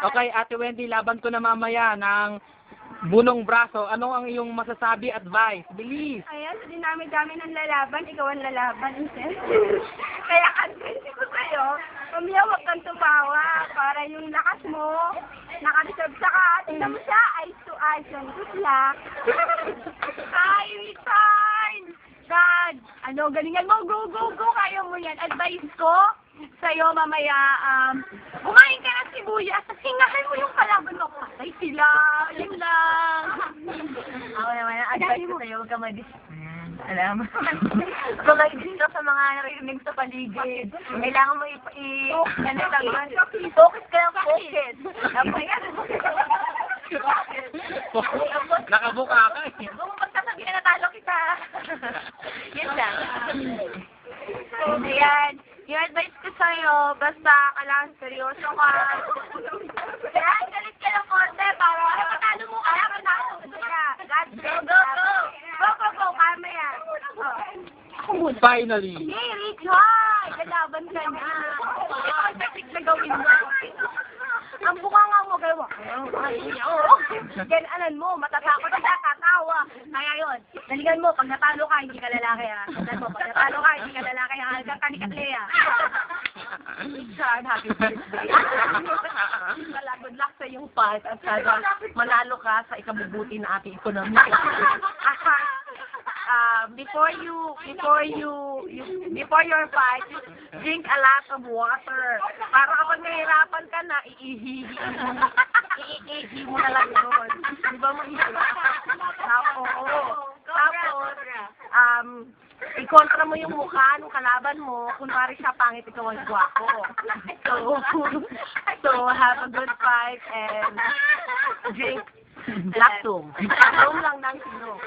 Okay, Ate Wendy, laban ko na mamaya ng bunong braso. Ano ang iyong masasabi, advice? Bilis! Ayan, sa dinami-dami ng lalaban, ikaw ang lalaban, Michelle. Kaya advice ko sa'yo, huwag kang tumawa para yung lakas mo, nakadeserve sa ka. Tingnan mo siya, eyes to eyes, yun. Good luck. Ay, resign! God, ano, galingan mo, go, go, go, kaya mo yan. Advice ko sa'yo mamaya, kumain ka ng sibuyas, at hingahan mo yung kalaban mo. Patay sila, yun lang. Ako naman, ang advice ko sa'yo, huwag ka alam mo. Kung nag-din ka sa mga narinig sa paligid, kailangan mo focus ka lang, focus. Nakabuka ka eh. Kung magsasabi na natalo kita. Yun lang. Ayan, yung advice ko sa'yo, basta kailangan seryoso ka. Kaya galit ka ng konti para matalo mo ka. God bless. Go, go, go. Go, go, go. Kama yan. Finally! Hey, Rich, hi! Lalaban ka na. Ito ang na gawin mo. Ang bunganga mo, gawa. Gananan mo, matatakot ka, tatawa. Kaya yun, daligan mo, pag natalo ka, hindi ka lalaki ha. Daligan mo, pag natalo ka, hindi ka lalaki ha. Halagang ka ni Katlea. Richard, happy birthday. Good luck sa iyong fight at sana manalo ka sa ikabubuti na ating ekonomi. Before your fight, drink a lot of water. Para kapag nahihirapan ka na, iihi mo na lang yun. Di ba Tapos, i-kontra mo yung mukha ng kalaban mo, kunwari siya pangit, ikaw ang gwapo. So have a good fight and drink Lactum. Lactum lang ng sino.